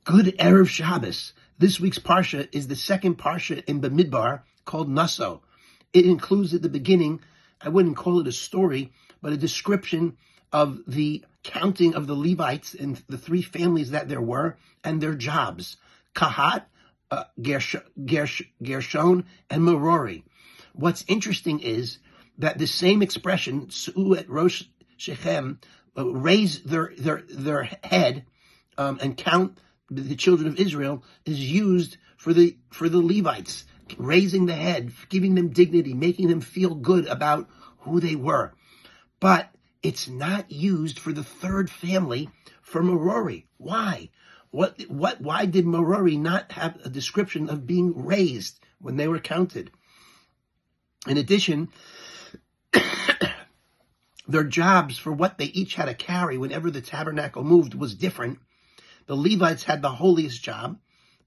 Good Erev Shabbos. This week's Parsha is the second Parsha in Bamidbar called Naso. It includes at the beginning, I wouldn't call it a story, but a description of the counting of the Levites and the three families that there were and their jobs. Kahat, Gershon, and Merari. What's interesting is that the same expression, Su'u et Rosh Shechem, raise their head and count the children of Israel, is used for the Levites, raising the head, giving them dignity, making them feel good about who they were. But it's not used for the third family, for Merari. Why? Why did Merari not have a description of being raised when they were counted? In addition, their jobs for what they each had to carry whenever the tabernacle moved was different. The Levites had the holiest job,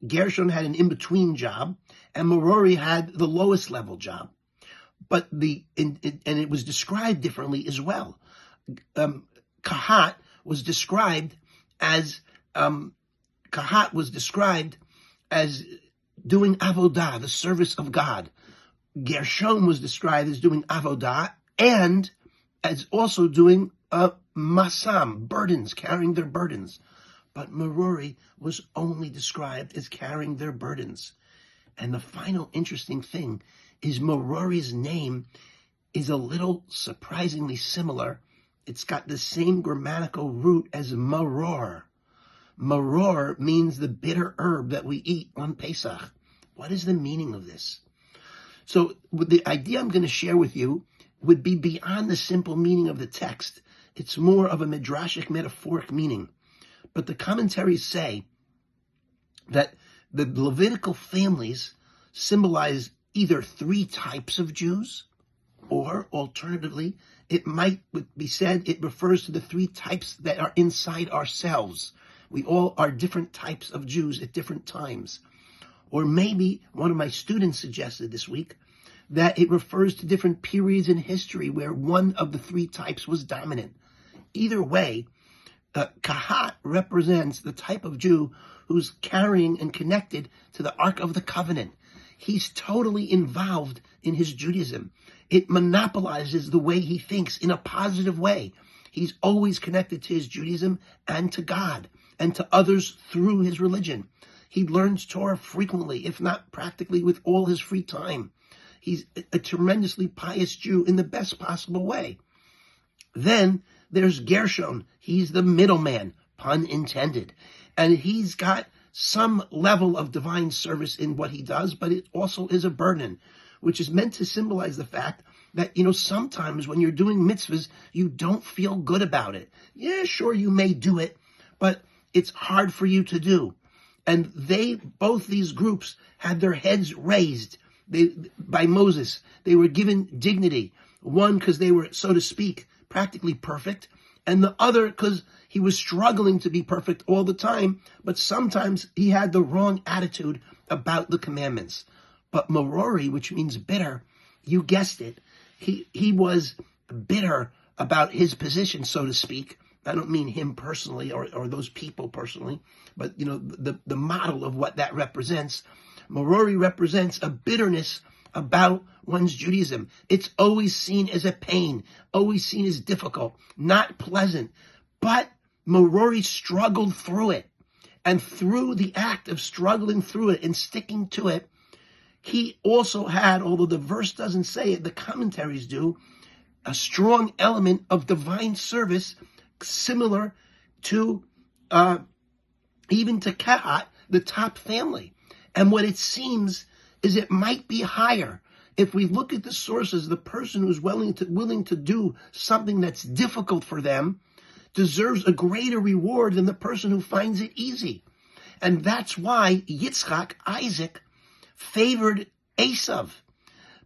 Gershon had an in-between job, and Merari had the lowest level job. But and it was described differently as well. Kahat was described as doing avodah, the service of God. Gershon was described as doing avodah and as also doing masam, burdens, carrying their burdens. But Merari was only described as carrying their burdens. And the final interesting thing is Merari's name is a little surprisingly similar. It's got the same grammatical root as maror. Maror means the bitter herb that we eat on Pesach. What is the meaning of this? So the idea I'm going to share with you would be beyond the simple meaning of the text. It's more of a midrashic, metaphoric meaning. But the commentaries say that the Levitical families symbolize either three types of Jews, or alternatively, it might be said it refers to the three types that are inside ourselves. We all are different types of Jews at different times. Or maybe one of my students suggested this week that it refers to different periods in history where one of the three types was dominant. Either way, Kahat represents the type of Jew who's carrying and connected to the Ark of the Covenant. He's totally involved in his Judaism. It monopolizes the way he thinks in a positive way. He's always connected to his Judaism and to God and to others through his religion. He learns Torah frequently, if not practically with all his free time. He's a tremendously pious Jew in the best possible way. Then there's Gershon. He's the middleman, pun intended. And he's got some level of divine service in what he does, but it also is a burden, which is meant to symbolize the fact that, sometimes when you're doing mitzvahs, you don't feel good about it. Yeah, sure, you may do it, but it's hard for you to do. And both these groups had their heads raised by Moses. They were given dignity. One, because they were, so to speak, practically perfect, and the other because he was struggling to be perfect all the time, but sometimes he had the wrong attitude about the commandments. But Merari, which means bitter, you guessed it, he was bitter about his position, so to speak. I don't mean him personally or those people personally, but the model of what that represents. Merari represents a bitterness about one's Judaism. It's always seen as a pain, always seen as difficult, not pleasant. But Merari struggled through it. And through the act of struggling through it and sticking to it, he also had, although the verse doesn't say it, the commentaries do, a strong element of divine service similar to even to Kahat, the top family. And what it seems is it might be higher. If we look at the sources, the person who's willing to do something that's difficult for them deserves a greater reward than the person who finds it easy. And that's why Yitzchak, Isaac, favored Esav,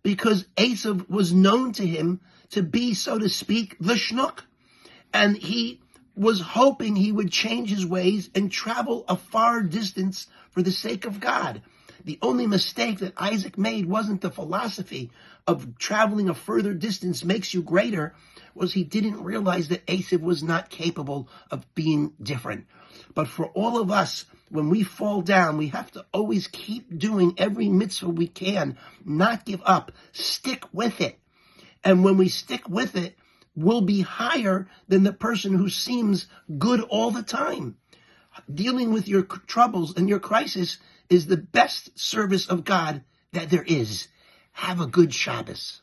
because Esav was known to him to be, so to speak, the schnook. And he was hoping he would change his ways and travel a far distance for the sake of God. The only mistake that Isaac made wasn't the philosophy of traveling a further distance makes you greater, was he didn't realize that Esav was not capable of being different. But for all of us, when we fall down, we have to always keep doing every mitzvah we can, not give up, stick with it. And when we stick with it, we'll be higher than the person who seems good all the time. Dealing with your troubles and your crisis is the best service of God that there is. Have a good Shabbos.